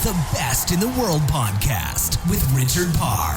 The Best in the World podcast with Richard Parr.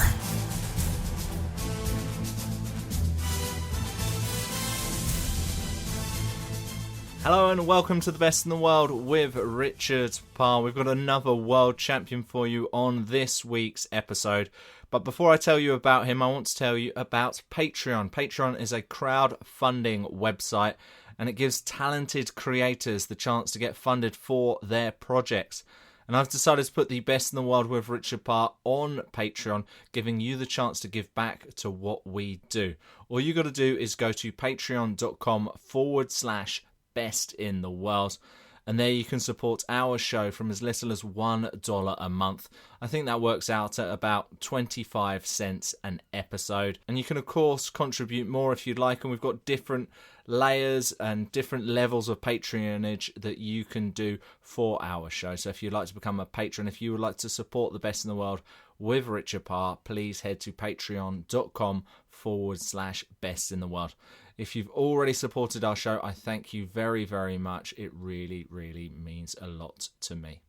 Hello and welcome to The Best in the World with Richard Parr. We've got another world champion for you on this week's episode. But before I tell you about him, I want to tell you about Patreon. Patreon is a crowdfunding website and it gives talented creators the chance to get funded for their projects. And I've decided to put The Best in the World with Richard Parr on Patreon, giving you the chance to give back to what we do. All you got to do is go to patreon.com/best in the world. And there you can support our show from as little as $1 a month. I think that works out at about 25 cents an episode. And you can, of course, contribute more if you'd like. And we've got different layers and different levels of patronage that you can do for our show. So if you'd like to become a patron, if you would like to support The Best in the World with Richard Parr, please head to patreon.com/best in the world. If you've already supported our show, I thank you very, very much. It really, really means a lot to me.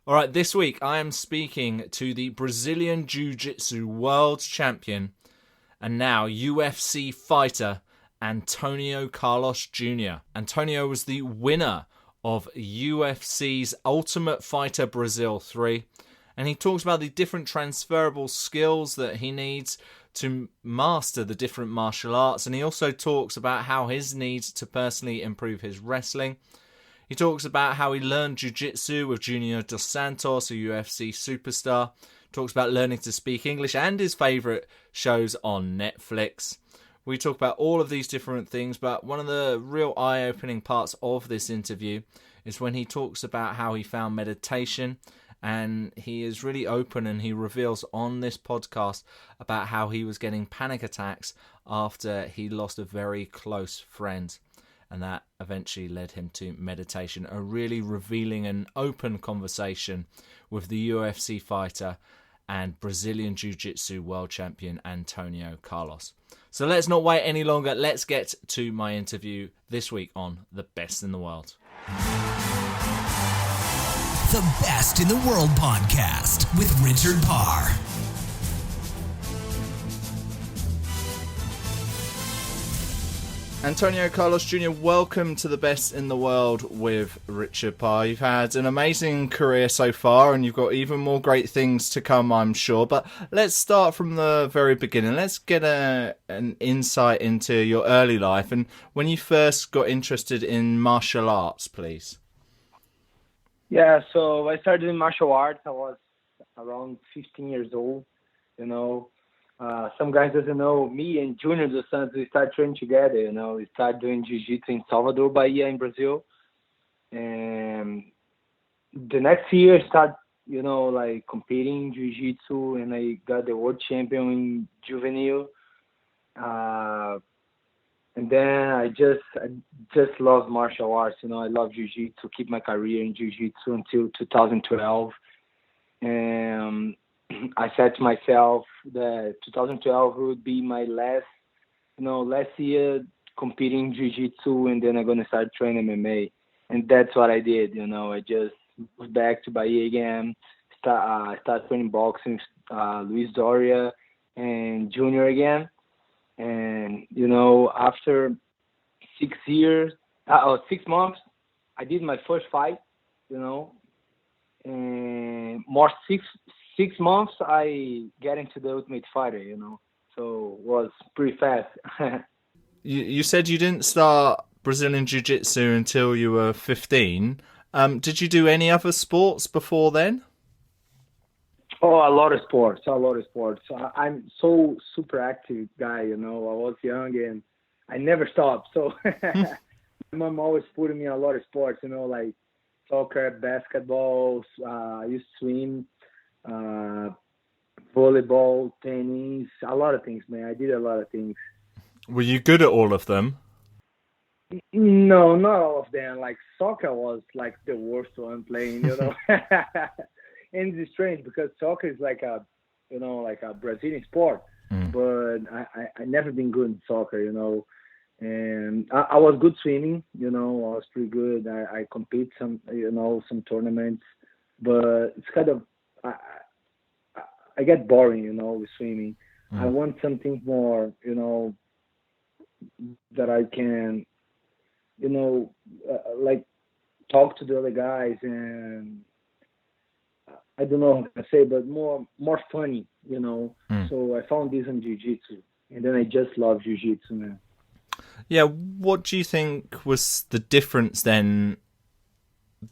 All right, this week I am speaking to the Brazilian Jiu-Jitsu World Champion and now UFC fighter, Antonio Carlos Jr. Antonio was the winner of UFC's Ultimate Fighter Brazil 3, and he talks about the different transferable skills that he needs to master the different martial arts, and he also talks about how his needs to personally improve his wrestling. He talks about how he learned jiu-jitsu with Junior Dos Santos, a UFC superstar. Talks about learning to speak English and his favourite shows on Netflix. We talk about all of these different things, but one of the real eye-opening parts of this interview is when he talks about how he found meditation. And he is really open and he reveals on this podcast about how he was getting panic attacks after he lost a very close friend. And that eventually led him to meditation. A really revealing and open conversation with the UFC fighter and Brazilian Jiu-Jitsu world champion Antonio Carlos. So let's not wait any longer. Let's get to my interview this week on The Best in the World. The Best in the World podcast with Richard Parr. Antonio Carlos Jr., welcome to The Best in the World with Richard Parr. You've had an amazing career so far and you've got even more great things to come, I'm sure. But let's start from the very beginning. Let's get an insight into your early life and when you first got interested in martial arts, please. Yeah, so I started in martial arts. I was around 15 years old. You know, some guys doesn't know, me and Junior Dos Santos, we started training together. You know, we started doing jiu-jitsu in Salvador, Bahia, in Brazil. And the next year, I started, like competing in jiu-jitsu, and I got the world champion in juvenile. And then I just love martial arts. I love jiu-jitsu, keep my career in jiu-jitsu until 2012. And I said to myself that 2012 would be my last year competing in jiu-jitsu, and then I'm going to start training MMA. And that's what I did. I just moved back to Bahia again, started training boxing, Luis Doria and Junior again. And, after 6 months, I did my first fight, and more six months, I get into the Ultimate Fighter, so it was pretty fast. You said you didn't start Brazilian Jiu-Jitsu until you were 15. Did you do any other sports before then? Oh, a lot of sports. I'm so super active guy, I was young and I never stopped. So my mom always put me in a lot of sports, like soccer, basketball, I used to swim, volleyball, tennis, a lot of things, man. I did a lot of things. Were you good at all of them? No, not all of them. Like soccer was like the worst one playing, And it's strange because soccer is like a Brazilian sport, but I never been good in soccer, And I was good swimming, I was pretty good. I compete some tournaments, but it's kind of I get boring, with swimming. I Mm. want something more, that I can, like talk to the other guys, and I don't know how to say, but more funny, Mm. So I found this in jiu-jitsu, and then I just love jiu-jitsu, man. Yeah, what do you think was the difference then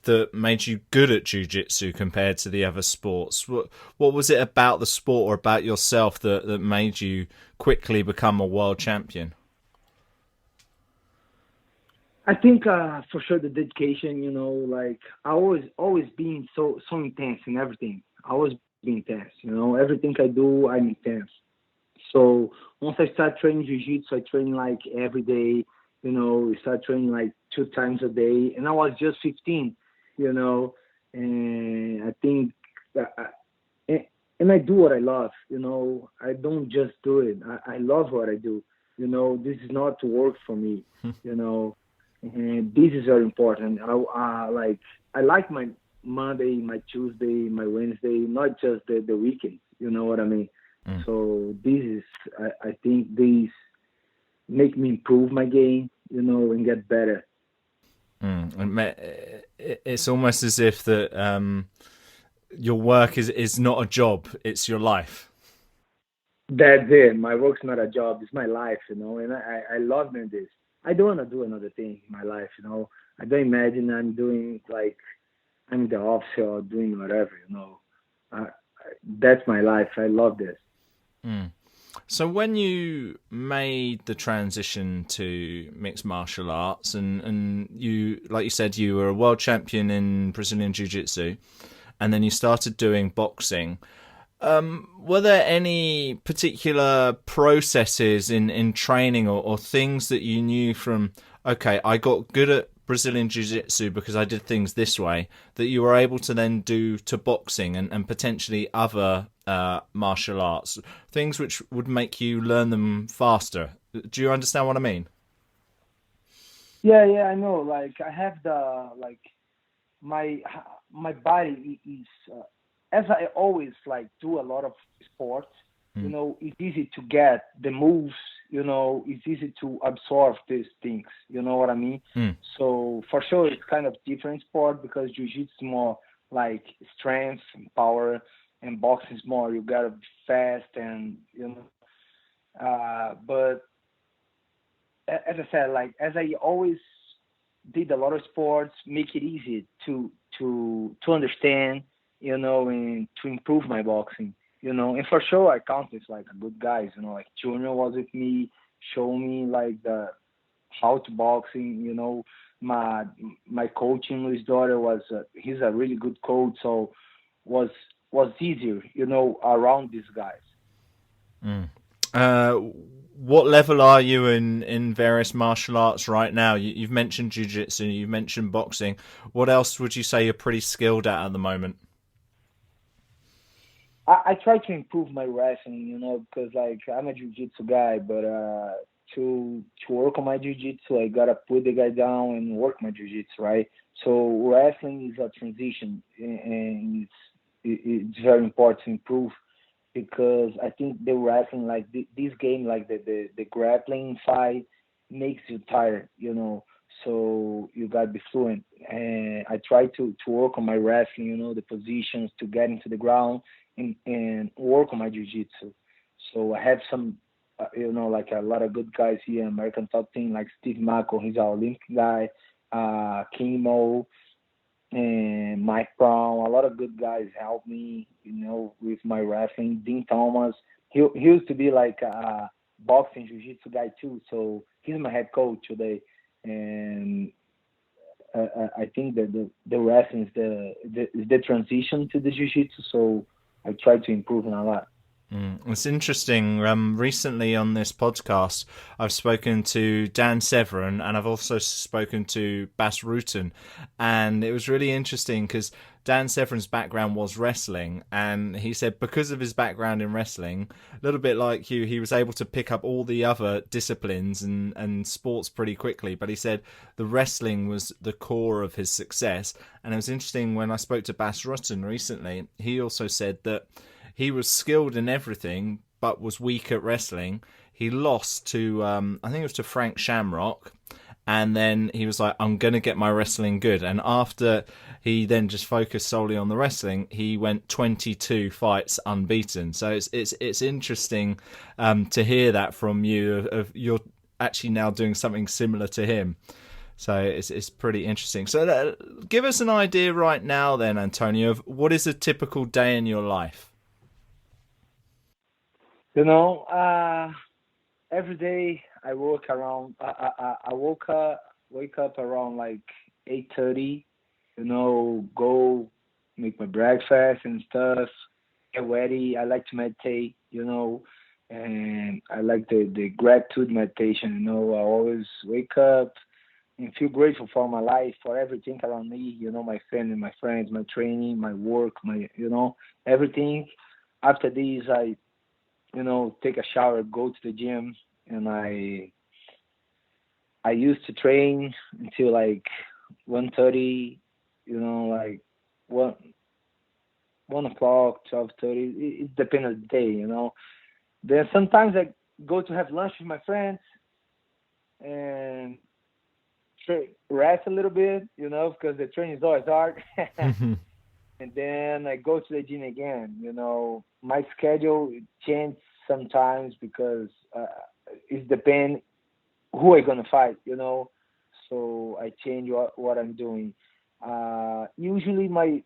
that made you good at jiu-jitsu compared to the other sports? What was it about the sport or about yourself that made you quickly become a world champion? I think for sure the dedication, like I always being so intense in everything. I always be intense, Everything I do, I'm intense. So once I start training jiu-jitsu, I train like every day, I start training like 2 times a day, and I was just 15, you know, and I think, and and I do what I love, I don't just do it. I love what I do, this is not to work for me, you know, and this is very important. I like my Monday, my Tuesday, my Wednesday, not just the weekends, you know what I mean? Mm. So this is, I think these make me improve my game, and get better. It's almost as if that your work is not a job; it's your life. That's it. My work's not a job; it's my life, and I love doing this. I don't want to do another thing in my life, I don't imagine I'm doing like I'm in the office or doing whatever, That's my life. I love this. Mm. So when you made the transition to mixed martial arts, and you, like you said, you were a world champion in Brazilian Jiu-Jitsu, and then you started doing boxing. Were there any particular processes in training or things that you knew from, okay, I got good at Brazilian Jiu-Jitsu because I did things this way, that you were able to then do to boxing and potentially other martial arts, things which would make you learn them faster? Do you understand what I mean? Yeah, I know. Like I have the like my my body is as I always like do a lot of sports. Mm. It's easy to get the moves. It's easy to absorb these things. You know what I mean? Mm. So for sure, it's kind of different sport because jiu-jitsu is more like strength and power, and boxing is more you gotta be fast and But as I said, like as I always did a lot of sports, make it easy to understand, and to improve my boxing, And for sure, I count with like good guys, like Junior was with me, show me like the how to boxing, My my coaching Luis daughter was he's a really good coach, so was was easier, around these guys. Mm. Uh, what level are you in various martial arts right now? You've mentioned jiu-jitsu, you've mentioned boxing. What else would you say you're pretty skilled at the moment? I try to improve my wrestling, because like I'm a jiu-jitsu guy, but to work on my jiu-jitsu, I gotta put the guy down and work my jiu-jitsu, right? So wrestling is a transition, and it's very important to improve because I think the wrestling, like this game, like the grappling side, makes you tired, So you gotta be fluent. And I try to work on my wrestling, the positions to get into the ground and work on my jiu-jitsu. So I have some, like a lot of good guys here, American top team, like Steve Mako, he's our Olympic guy, King Mo, and Mike Brown. A lot of good guys helped me, with my wrestling. Dean Thomas, he used to be like a boxing jiu-jitsu guy too, so he's my head coach today. And I think that the wrestling is the transition to the jiu-jitsu, so I try to improve in a lot. It's interesting. Recently on this podcast, I've spoken to Dan Severin and I've also spoken to Bas Rutten. And it was really interesting because Dan Severin's background was wrestling. And he said because of his background in wrestling, a little bit like you, he was able to pick up all the other disciplines and sports pretty quickly. But he said the wrestling was the core of his success. And it was interesting when I spoke to Bas Rutten recently, he also said that he was skilled in everything, but was weak at wrestling. He lost to, I think it was to Frank Shamrock. And then he was like, I'm going to get my wrestling good. And after he then just focused solely on the wrestling, he went 22 fights unbeaten. So it's interesting to hear that from you. Of you're actually now doing something similar to him. So it's pretty interesting. So give us an idea right now then, Antonio, of what is a typical day in your life? Every day I work around. I wake up around like 8:30. Go make my breakfast and stuff. Get ready. I like to meditate. And I like the gratitude meditation. I always wake up and feel grateful for my life, for everything around me. My family, my friends, my training, my work, everything. After this, I take a shower, go to the gym, and I used to train until like 1:30, like 1 o'clock, 12:30. It depends on the day. Then sometimes I go to have lunch with my friends and rest a little bit, because the training is always hard. And then I go to the gym again. My schedule changes sometimes because it depends who I'm gonna fight. So I change what I'm doing. Usually my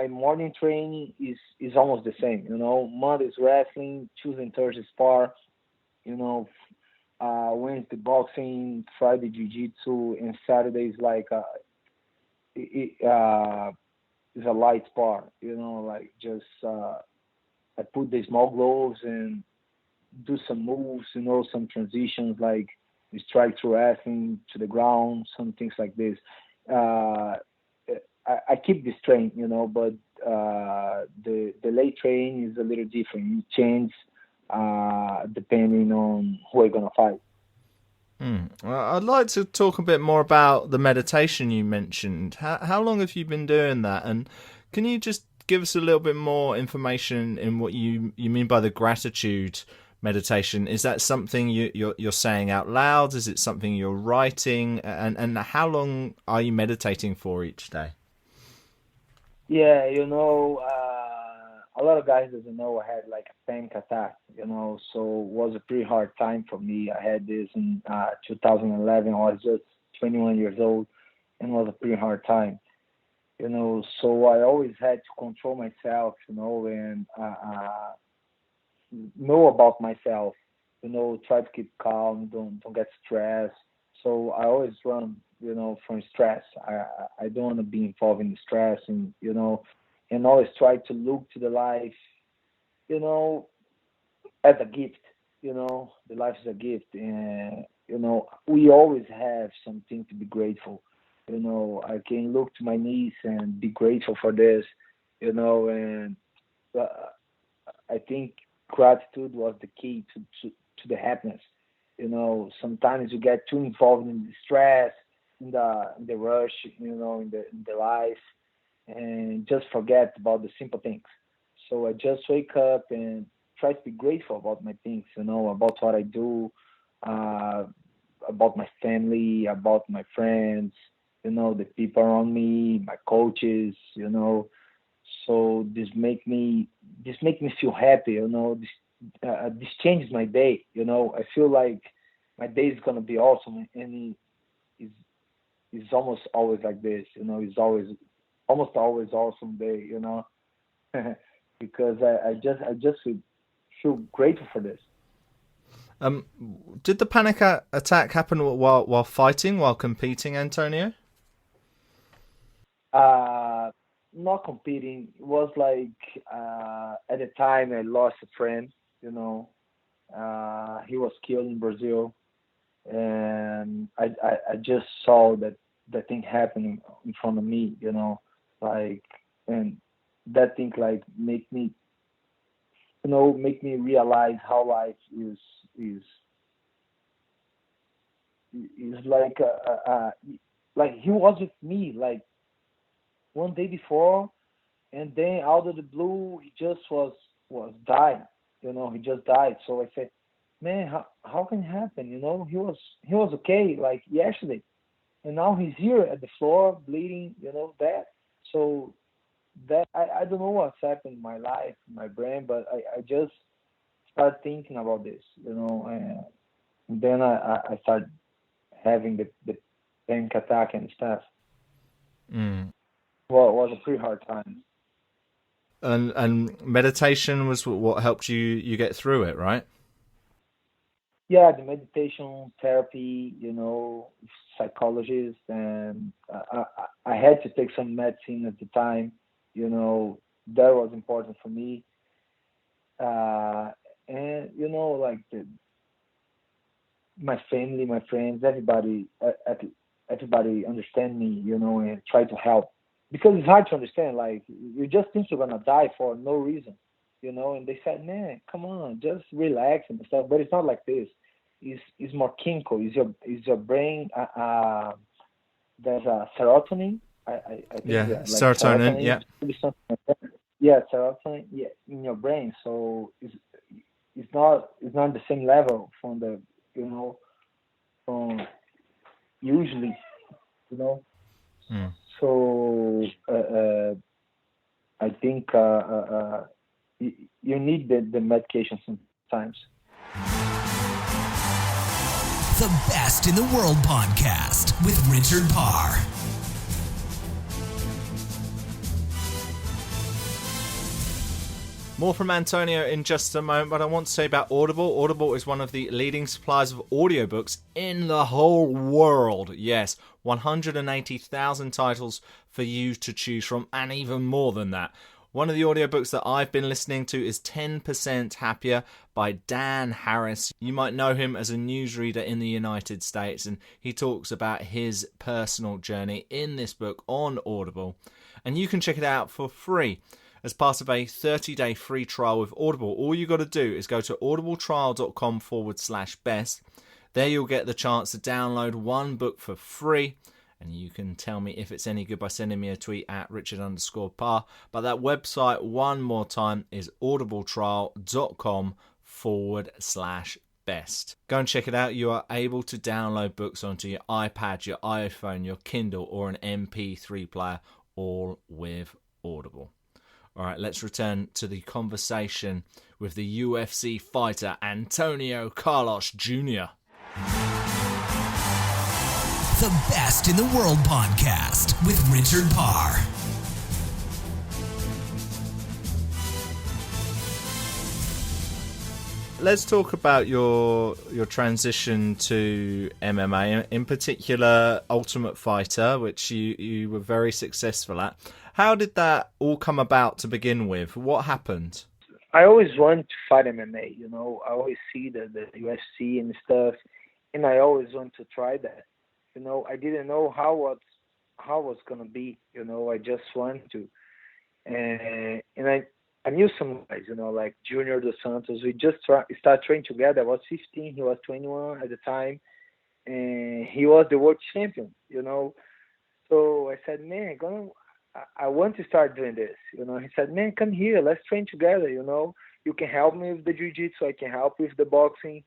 morning training is almost the same. Monday's wrestling, Tuesday and Thursday spar. Wednesday boxing, Friday jiu-jitsu, and Saturday is like it's a light spar, like just I put the small gloves and do some moves, some transitions like strike through wrestling to the ground, some things like this. I keep this train, but the late train is a little different. It changes depending on who I'm gonna fight. Well, I'd like to talk a bit more about the meditation you mentioned. How long have you been doing that? And can you just give us a little bit more information in what you mean by the gratitude meditation? Is that something you're saying out loud? Is it something you're writing? And how long are you meditating for each day? Yeah, a lot of guys doesn't know I had like a panic attack, so it was a pretty hard time for me. I had this in 2011. I was just 21 years old, and it was a pretty hard time, so I always had to control myself, and know about myself, try to keep calm, don't get stressed. So I always run, from stress. I don't want to be involved in stress, and always try to look to the life, as a gift. The life is a gift, and we always have something to be grateful. I can look to my niece and be grateful for this, and I think gratitude was the key to the happiness. Sometimes you get too involved in the stress, in the rush, in the life, and just forget about the simple things. So I just wake up and try to be grateful about my things, about what I do, about my family, about my friends, the people around me, my coaches, So this make me feel happy, This changes my day, I feel like my day is gonna be awesome, and it's almost always like this, It's almost always awesome day, because I just feel grateful for this. Did the panic attack happen while fighting, while competing, Antonio? Not competing. It was like at the time I lost a friend, You know, he was killed in Brazil, and I just saw that thing happening in front of me. You know, like, and that thing like make me realize how life is is like like he was with me like one day before, and then out of the blue he just was died. You know, he just died. So I said, man, how can it happen? You know, he was okay like yesterday, and now he's here at the floor bleeding. You know that. So that I don't know what's happened in my life, in my brain, but I just started thinking about this. You know, and then I started having the panic attack and stuff. Mm. Well, it was a pretty hard time. And meditation was what helped you get through it, right? Yeah, the meditation therapy, you know, psychologist, and I had to take some medicine at the time. You know, that was important for me. Uh, and you know, like my family, my friends, everybody understand me, you know, and try to help because it's hard to understand. Like you just think you're gonna die for no reason, you know. And they said, man, come on, just relax and stuff. But it's not like this. It's more chemical. Is your brain? There's a serotonin. I think Yeah, like serotonin. serotonin Yeah, is really something like that. Yeah, serotonin. Yeah, in your brain. So it's not the same level from the you know from usually, you know. mm. So I think you need the medication sometimes. The Best in the World podcast with Richard Parr. More from Antonio in just a moment, but I want to say about Audible. Audible is one of the leading suppliers of audiobooks in the whole world. Yes, 180,000 titles for you to choose from, and even more than that. One of the audiobooks that I've been listening to is 10% Happier by Dan Harris. You might know him as a newsreader in the United States, and he talks about his personal journey in this book on Audible. And you can check it out for free as part of a 30-day free trial with Audible. All you got to do is go to audibletrial.com/best. There you'll get the chance to download one book for free, and you can tell me if it's any good by sending me a tweet at Richard_Parr. But that website, one more time, is audibletrial.com/best. Go and check it out. You are able to download books onto your iPad, your iPhone, your Kindle, or an MP3 player, all with Audible. All right, let's return to the conversation with the UFC fighter Antonio Carlos Jr. The Best in the World podcast with Richard Parr. Let's talk about your transition to MMA, in particular Ultimate Fighter, which you were very successful at. How did that all come about to begin with? What happened? I always wanted to fight MMA. You know, I always see the UFC and stuff, and I always want to try that. You know, I didn't know how it was gonna be. You know, I just wanted to, and I knew some guys. You know, like Junior Dos Santos. We just start training together. I was 15. He was 21 at the time, and he was the world champion. You know, so I said, man, I want to start doing this. You know, he said, man, come here, let's train together. You know, you can help me with the jiu-jitsu, I can help with the boxing.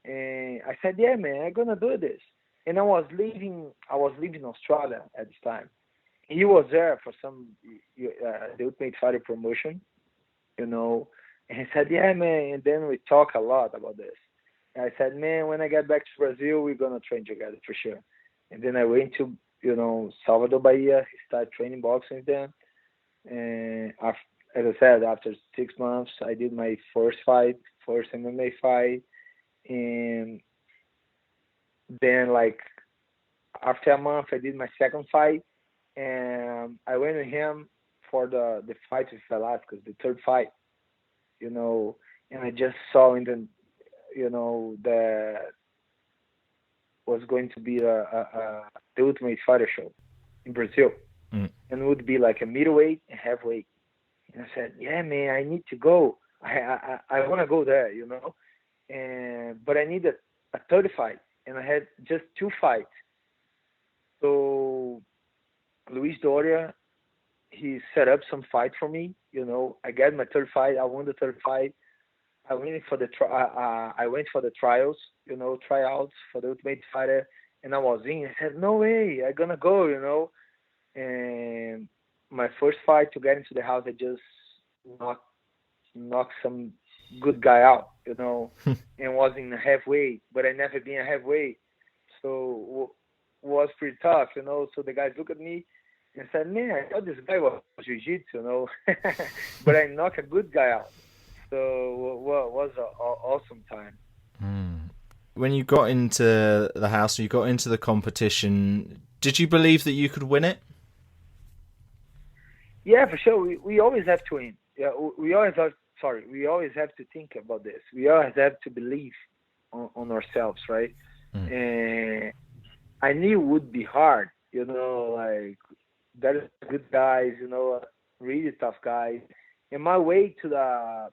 And I said, yeah, man, I'm gonna do this. And I was living Australia at this time. He was there for the Ultimate Fighter promotion, you know. And he said, yeah, man. And then we talk a lot about this. And I said, man, when I get back to Brazil, we're gonna train together for sure. And then I went to Salvador, Bahia. He started training boxing then. And as I said, after 6 months, I did my first MMA fight. And then, like, after a month, I did my second fight. And I went with him for the fight with Velasquez, the third fight, you know. and I just saw in the, that was going to be the Ultimate Fighter show in Brazil, and it would be like a middleweight and heavyweight. And I said, yeah, man, I need to go. I want to go there, but I need a third fight, and I had just 2 fights. So Luis Doria, he set up some fight for me. I got my third fight. I won the third fight. I went for the trials, tryouts for the Ultimate Fighter, and I was in. I said, no way, I'm gonna go, And my first fight to get into the house, I just knocked some good guy out, and was in a halfway, but I never been a halfway, so was pretty tough, So the guys look at me and said, man, I thought this guy was jiu-jitsu, but I knocked a good guy out. So it was an awesome time. When you got into the house, you got into the competition, did you believe that you could win it? Yeah, for sure. We always have to win. Yeah, we always have to think about this. We always have to believe on ourselves, right? And I knew it would be hard, like there's good guys, really tough guys. And my way to the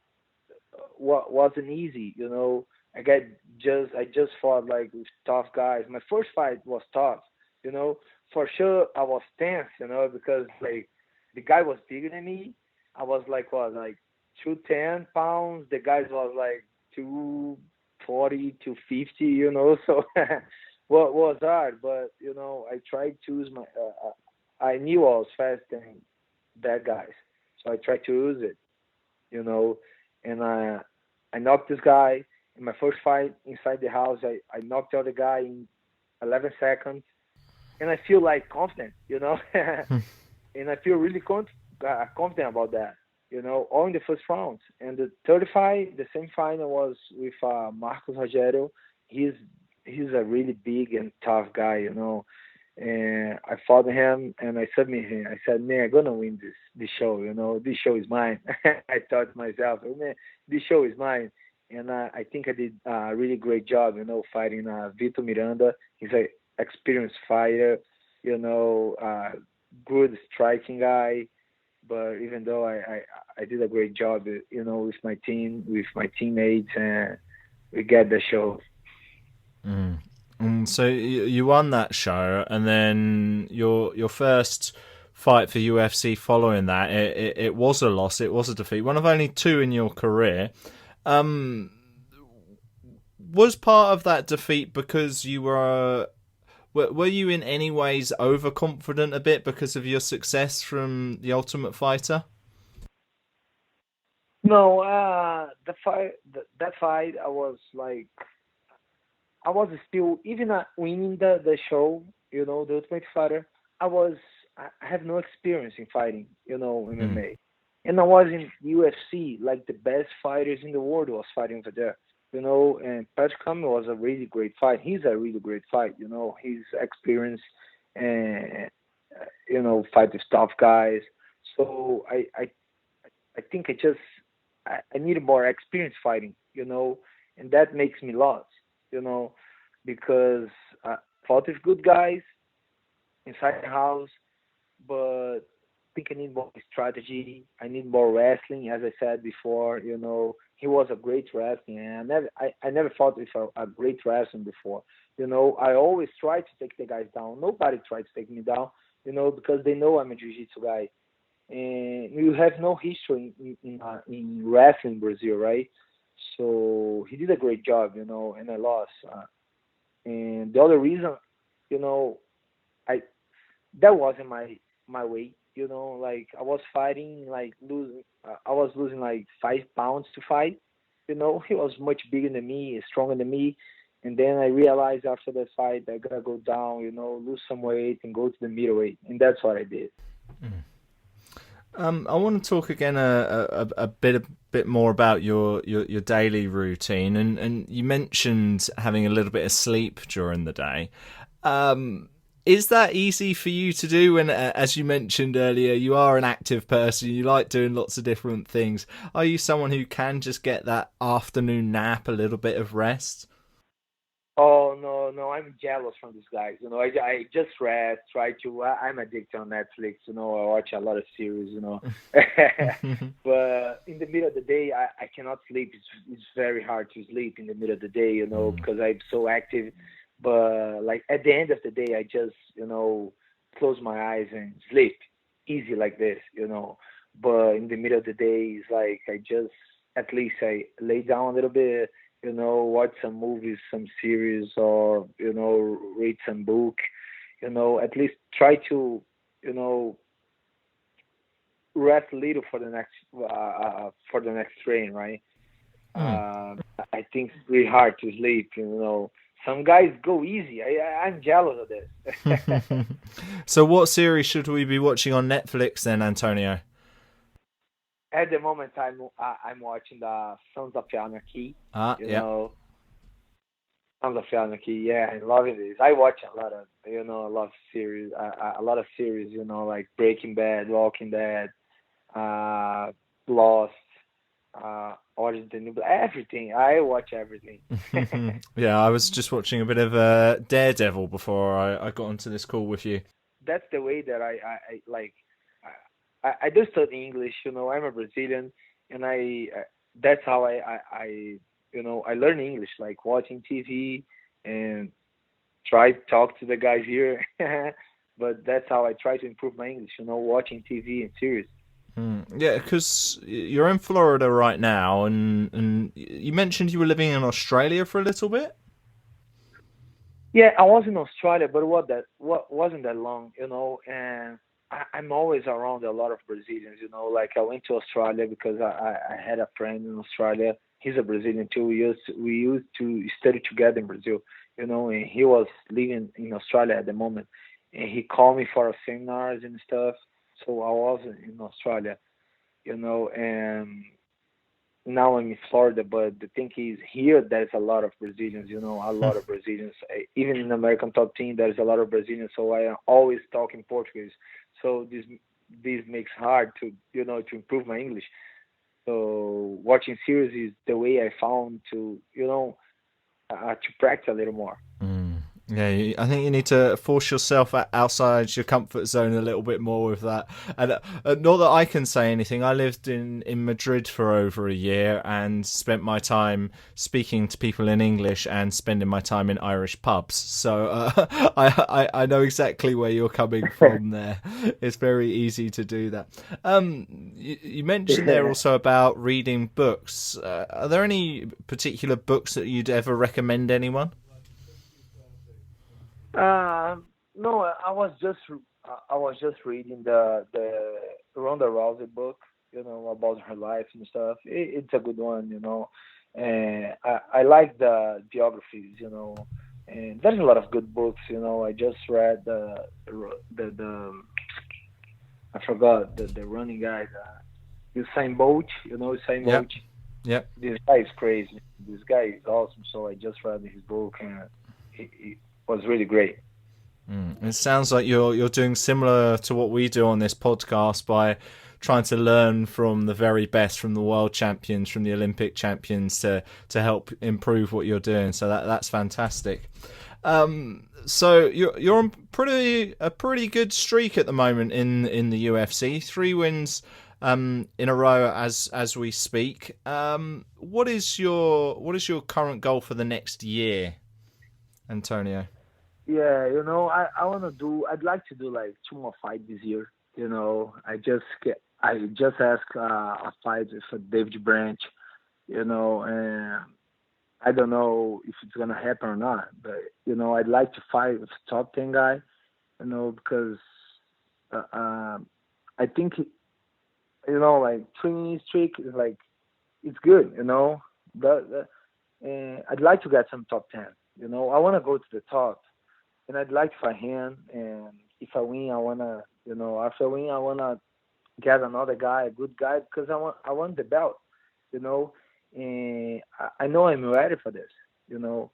wasn't easy, I just fought like with tough guys. My first fight was tough, For sure I was tense, because like the guy was bigger than me. I was like 210 pounds. The guys was like 240, 250, So what was hard, but I tried to use my. I knew I was faster than that guys, so I tried to use it, And I knocked this guy in my first fight inside the house. I knocked out the guy in 11 seconds, and I feel like confident, And I feel really confident about that, all in the first round. And the third fight, the same final was with Marcos Rogério. He's a really big and tough guy, And I fought him and I submitted him. I said, man, I'm gonna win this show, This show is mine. I thought to myself, oh, man, this show is mine. And I think I did a really great job, fighting Vitor Miranda. He's an experienced fighter, good striking guy. But even though I did a great job, with my team, with my teammates, and we get the show. So you won that show, and then your first fight for UFC following that, it was a loss, it was a defeat, one of only 2 in your career. Was part of that defeat because you were you in any ways overconfident a bit because of your success from The Ultimate Fighter? No, that fight, I was still, even winning the show, The Ultimate Fighter, I have no experience in fighting, MMA. And I was in UFC, like the best fighters in the world was fighting over there, and Patrick Cummins was a really great fight. He's a really great fight, He's experienced and, fight with tough guys. So I think I need more experience fighting, and that makes me lost, because I fought with good guys inside the house, but I think I need more strategy. I need more wrestling, as I said before. He was a great wrestling, and I never fought with a great wrestling before. I always try to take the guys down. Nobody tried to take me down, because they know I'm a jiu-jitsu guy, and you have no history in wrestling in Brazil, right? So he did a great job, and I lost. And the other reason, that wasn't my weight, like I was fighting, like I was losing like 5 pounds to fight, he was much bigger than me, stronger than me. And then I realized after the fight, I gotta go down, lose some weight and go to the middleweight. And that's what I did. I want to talk again a bit more about your daily routine, and you mentioned having a little bit of sleep during the day. Is that easy for you to do when, as you mentioned earlier, you are an active person, you like doing lots of different things? Are you someone who can just get that afternoon nap, a little bit of rest? Oh no, I'm jealous from these guys. I just read, try to. I'm addicted on Netflix. I watch a lot of series. But in the middle of the day, I cannot sleep. It's very hard to sleep in the middle of the day. Because I'm so active. But like at the end of the day, I just close my eyes and sleep, easy like this. But in the middle of the day, it's like I just at least I lay down a little bit, watch some movies, some series, or read some book. At least try to rest a little for the next train, right? Mm. I think it's really hard to sleep. Some guys go easy. I'm jealous of this. So what series should we be watching on Netflix then, Antonio? At the moment, I'm watching the Sons of Anarchy. Yeah. Sons of Anarchy. Yeah, I'm loving this. I watch a lot of series, a lot of series. Like Breaking Bad, Walking Dead, Lost, Orange is the New Black. Everything. I watch everything. Yeah, I was just watching a bit of Daredevil before I got onto this call with you. That's the way that I like. I do study English. I'm a Brazilian, and that's how I learn English, like watching TV and try to talk to the guys here. But that's how I try to improve my English. Watching TV and series. Yeah, because you're in Florida right now, and you mentioned you were living in Australia for a little bit. Yeah, I was in Australia, but what wasn't that long, and I'm always around a lot of Brazilians, like I went to Australia because I had a friend in Australia. He's a Brazilian too. We used to study together in Brazil, and he was living in Australia at the moment, and he called me for seminars and stuff. So I was in Australia, and now I'm in Florida, but the thing is, here there's a lot of Brazilians, a lot of Brazilians. Even in the American top team, there's a lot of Brazilians. So I am always talking Portuguese. So this makes hard to to improve my English. So watching series is the way I found to practice a little more. Yeah, I think you need to force yourself outside your comfort zone a little bit more with that. And not that I can say anything. I lived in Madrid for over a year and spent my time speaking to people in English and spending my time in Irish pubs. So I know exactly where you're coming from there. It's very easy to do that. You mentioned there also about reading books. Are there any particular books that you'd ever recommend anyone? No, I was just reading the Ronda Rousey book, about her life and stuff. It's a good one, and I like the biographies, and there's a lot of good books, I just read the I forgot the running guy, Usain Bolt, Usain Yep. Bolt. Yep. This guy is crazy. This guy is awesome. So I just read his book, and it was really great. It sounds like you're doing similar to what we do on this podcast by trying to learn from the very best, from the world champions, from the Olympic champions, to help improve what you're doing. So that's fantastic. So you're on a pretty good streak at the moment in the UFC. 3 wins in a row as we speak. What is your current goal for the next year, Antonio? Yeah, I'd like to do like 2 more fights this year. I just asked a fight for David Branch, and I don't know if it's gonna happen or not. But I'd like to fight with top 10 guy, because I think like 3 streak is like it's good, and I'd like to get some top 10. I want to go to the top, and I'd like to fight him. And if I win, after I win, I wanna get another guy, a good guy, because I want the belt, and I know I'm ready for this. I'm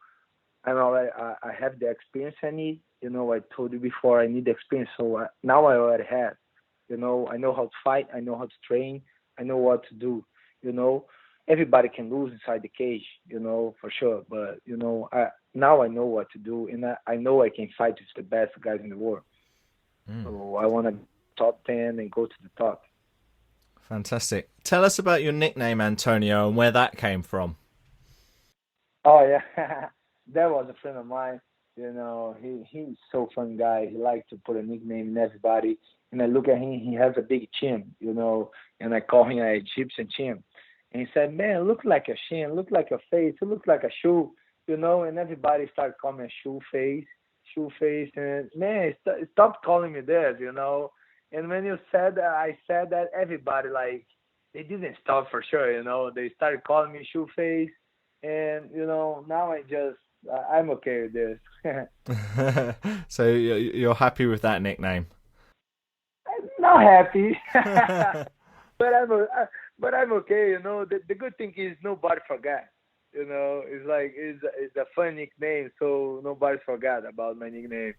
already, I have the experience I need, You know, I told you before, I need experience. So now I already have. You know, I know how to fight. I know how to train. I know what to do. You know, everybody can lose inside the cage, you know, for sure. But, you know, now I know what to do. And I know I can fight with the best guys in the world. So I want to top 10 and go to the top. Fantastic. Tell us about your nickname, Antonio, and where that came from. Oh, yeah. That was a friend of mine. You know, he's so fun guy. He likes to put a nickname in everybody. And I look at him, he has a big chin, you know, and I call him an Egyptian chin. And he said, man, look like a chin, look like a face, it looks like a shoe, you know, and everybody started calling me a shoe face. And man, stop calling me that, you know. And when you said that, I said that, everybody, like, they didn't stop for sure, you know. They started calling me shoe face. And, you know, now I'm okay with this. So you're happy with that nickname? I'm not happy, but I'm okay. You know, the good thing is nobody forgot. You know, it's like it's a fun nickname, so nobody forgot about my nickname.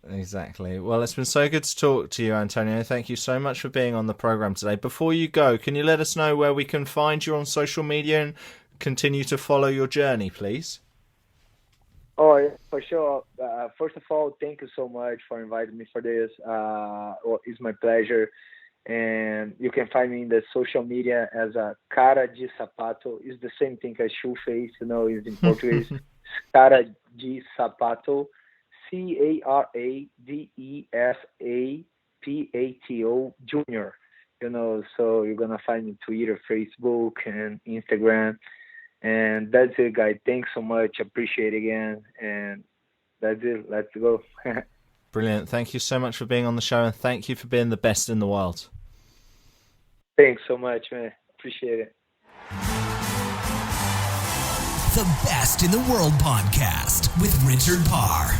Exactly. Well, it's been so good to talk to you, Antonio. Thank you so much for being on the program today. Before you go, can you let us know where we can find you on social media and continue to follow your journey, please? Oh, yeah, for sure. First of all, thank you so much for inviting me for this. It's my pleasure. And you can find me in the social media as a cara de sapato. It's the same thing as shoe face, you know, it's in Portuguese. Cara de sapato, CARADESAPATO Junior. You know, so you're going to find me Twitter, Facebook, and Instagram. And that's it, guys. Thanks so much. Appreciate it again. And that's it. Let's go. Brilliant. Thank you so much for being on the show, and thank you for being the best in the world. Thanks so much, man. Appreciate it. The Best in the World podcast with Richard Parr.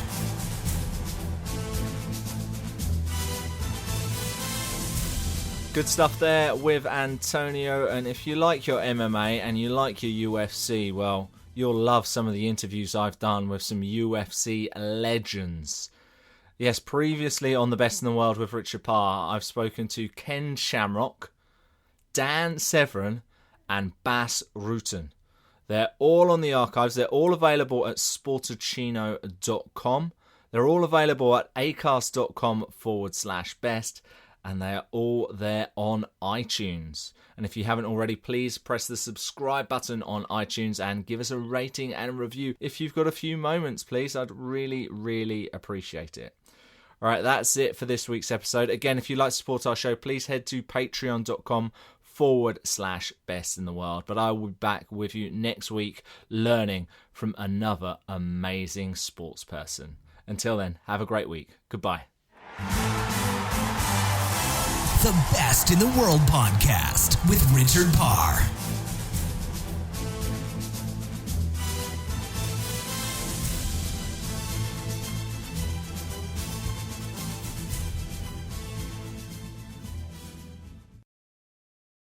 Good stuff there with Antonio. And if you like your MMA and you like your UFC, well, you'll love some of the interviews I've done with some UFC legends. Yes, previously on The Best in the World with Richard Parr, I've spoken to Ken Shamrock, Dan Severn, and Bas Rutten. They're all on the archives. They're all available at sportacino.com. They're all available at acast.com/best. And they are all there on iTunes. And if you haven't already, please press the subscribe button on iTunes and give us a rating and a review. If you've got a few moments, please, I'd really, really appreciate it. All right, that's it for this week's episode. Again, if you'd like to support our show, please head to patreon.com/best in the world. But I will be back with you next week learning from another amazing sports person. Until then, have a great week. Goodbye. The Best in the World podcast with Richard Parr.